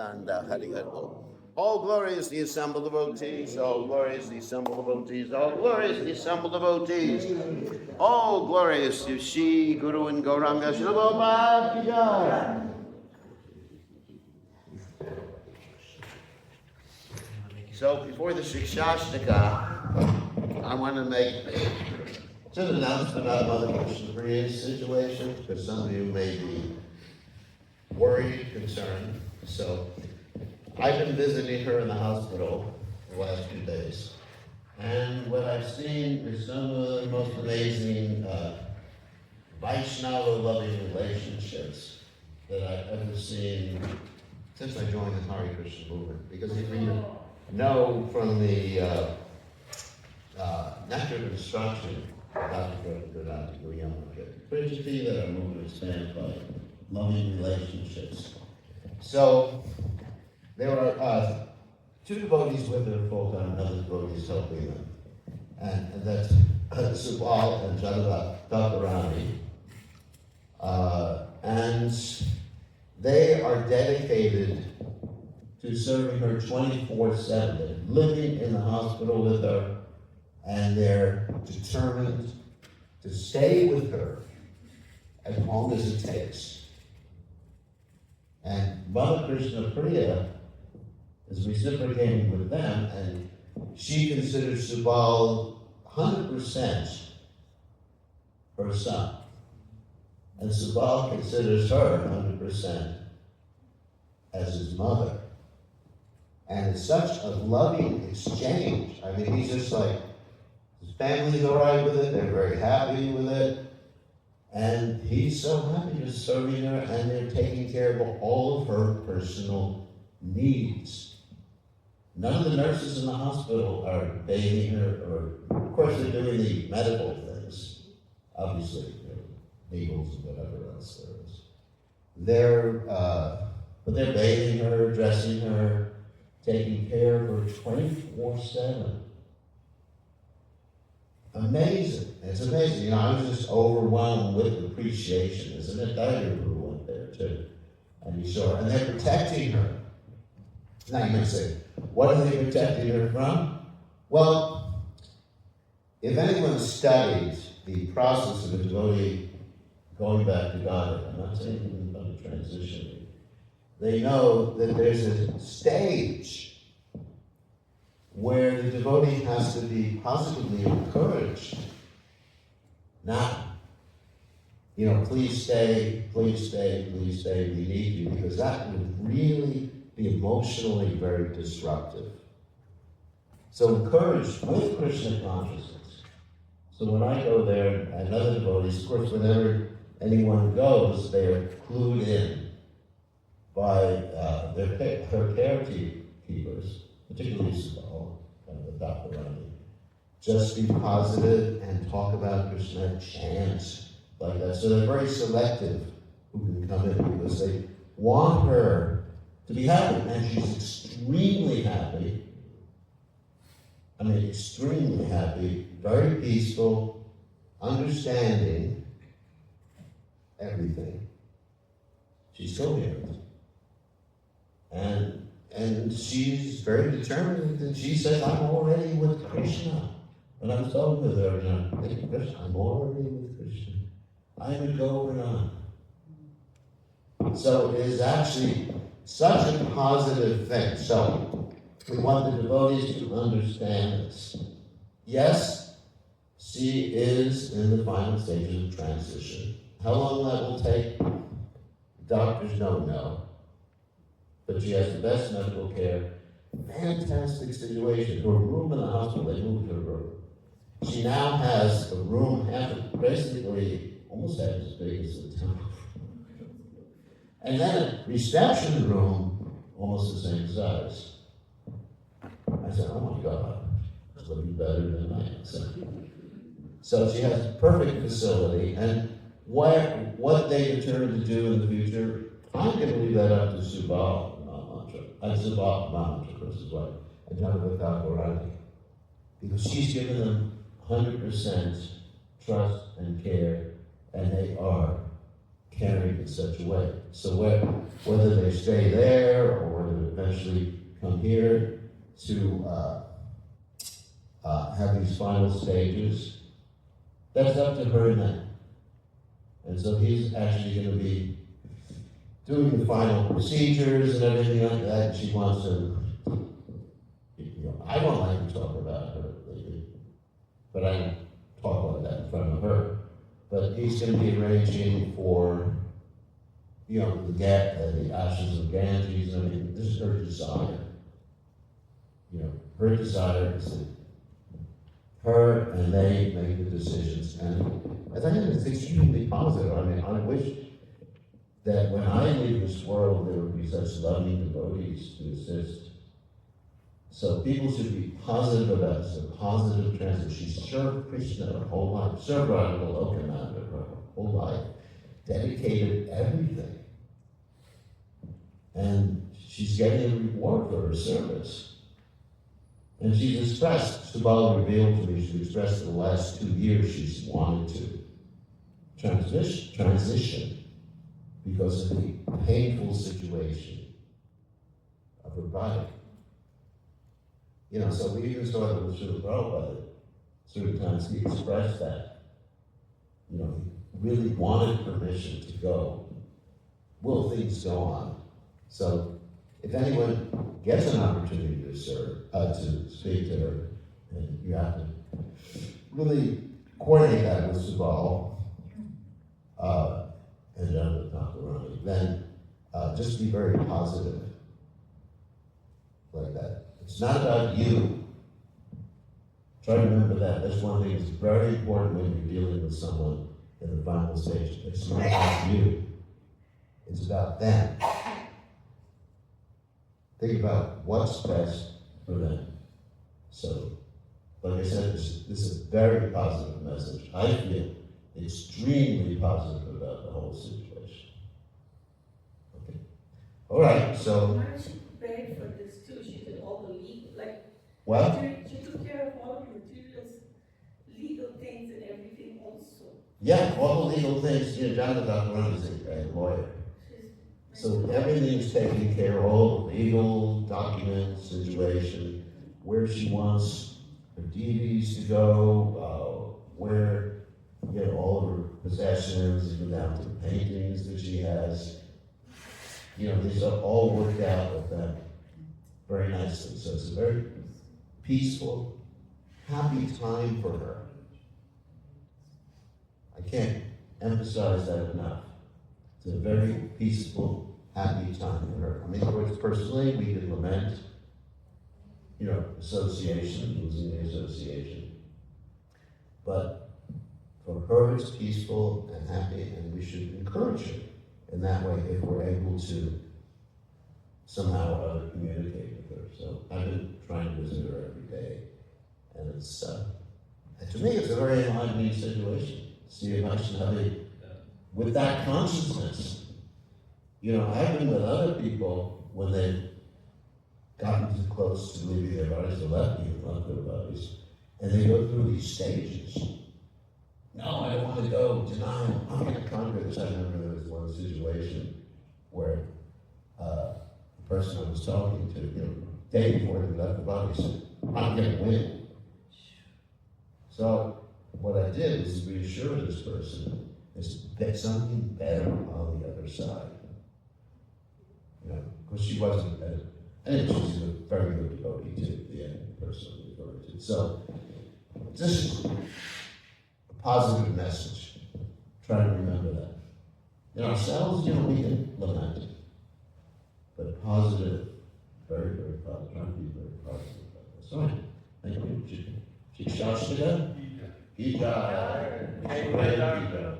Nanda Hari Hari. All glory is the assembled devotees, all glory is the assembled devotees, all glory is the assembled devotees. All glory is to Shri Guru and Gauranga Srila Prabhupada. So before the Shikshashtaka, I want to make just an announcement about Mother Krishna Priya's situation, because some of you may be worried, concerned. So I've been visiting her in the hospital the last few days. And what I've seen is some of the most amazing Vaishnava-loving relationships that I've ever seen since I joined the Hare Krishna movement. Because if we know from the nectar of instruction about the that our movement is spanned by loving relationships. So there are two devotees with her full-time, another devotee is helping them. And that's Subal and Jadavarani. And they are dedicated to serving her 24/7. They're living in the hospital with her, and they're determined to stay with her as long as it takes. And Mother Krishna Priya is reciprocating with them, and she considers Subal 100% her son. And Subal considers her 100% as his mother. And it's such a loving exchange. I mean, he's just like, his family's all right with it, they're very happy with it. And he's so happy just serving her, and they're taking care of all of her personal needs. None of the nurses in the hospital are bathing her, or, of course, they're doing the medical things. Obviously, needles and whatever else there is. But they're bathing her, dressing her, taking care of her 24/7. Amazing. It's amazing. You know, I was just overwhelmed with appreciation, isn't it? Dr. Guru went there too. And you saw her. And they're protecting her. Now you may say, what are they protecting her from? Well, if anyone studied the process of a devotee going back to God, I'm not saying anything about a transition, they know that there's a stage where the devotee has to be positively encouraged. Not, please stay, please stay, please stay, we need you, because that would really be emotionally very disruptive. So encouraged with Krishna consciousness. So when I go there, and other devotees, of course, whenever anyone goes, they are clued in by her carekeepers, particularly Subal and the Dr. Rani. Just be positive and talk about Krishna, chant like that. So they're very selective who can come in, because they want her to be happy. And she's extremely happy. I mean, extremely happy, very peaceful, understanding everything. She's coherent. And she's very determined, and she says, I'm already with Krishna. And I'm talking with her, and I'm thinking, I'm already with Krishna. I'm a Govardhan. So it is actually such a positive thing. So we want the devotees to understand this. Yes, she is in the final stages of transition. How long that will take, doctors don't know. But she has the best medical care. Fantastic situation. Her room in the hospital, they moved her room. She now has a room basically almost half as big as the temple. And then a reception room, almost the same size. I said, oh my God, that's looking better than I am. So she has a perfect facility, and what they determine to do in the future, I'm going to leave that up to Subal Mahamantra. Subal Mahamantra, of course, his wife, and Jadavarani Gaurani. Because she's given them 100% trust and care, and they are carried in such a way. So whether they stay there or whether I'm here to have these final stages. That's up to her now. And so he's actually going to be doing the final procedures and everything like that. She wants to, I don't like to talk about her lately, but I don't talk about that in front of her. But he's going to be arranging for, the ashes of Ganges and everything. This is her desire. Her desire is that her and they make the decisions. And I think it's extremely positive. I mean, I wish that when I leave this world, there would be such loving devotees to assist. So people should be positive about this, a positive transition. She served Krishna her whole life, served Radha Lokananda her whole life, dedicated everything. And she's getting a reward for her service. And she's expressed, Subala revealed to me, she's expressed in the last 2 years she's wanted to transition because of the painful situation of her body. So we even saw that with Srila Prabhupada, certain times he expressed that. He really wanted permission to go. Will things go on? So if anyone gets an opportunity to serve, to speak to her, and you have to really coordinate that with Subal and with Dr. Rani, then just be very positive like that. It's not about you. Try to remember that. That's one thing that's very important when you're dealing with someone in the final stage. It's not about you. It's about them. Think about what's best for them. So, like I said, this is a very positive message. I feel extremely positive about the whole situation. Okay. All right, so. Why is she prepared for this too? She did all the legal, what? She took care of all the materials, legal things and everything also. Yeah, all the legal things. Jonathan Dr. Run is a lawyer. So everything is taken care of, all the legal documents, situation, where she wants her deities to go, where, all of her possessions, even down to the paintings that she has. These are all worked out with them very nicely. So it's a very peaceful, happy time for her. I can't emphasize that enough. It's a very peaceful, happy time for her. I mean, of course, personally, we can lament, association, losing the association. But for her, it's peaceful and happy, and we should encourage her in that way if we're able to somehow or other communicate with her. So I've been trying to visit her every day, and it's, to me, it's a very enlightening situation. See a Vaishnavi with that consciousness. I've been with other people when they've gotten too close to leaving their bodies, or left their bodies, and they go through these stages. No, I don't want to go, denial, I'm going to conquer this. I remember there was one situation where the person I was talking to, day before they left the body, said, I'm going to win. So what I did was reassure this person, there's something better on the other side. Because she wasn't, I think she's a very good devotee too, the person I'm referring to. So, this is a positive message. Try to remember that. In ourselves, we can lament. But positive, very, very positive. Try to be very positive about this. All right. Thank you. Shikshashtika. Gita. Gita.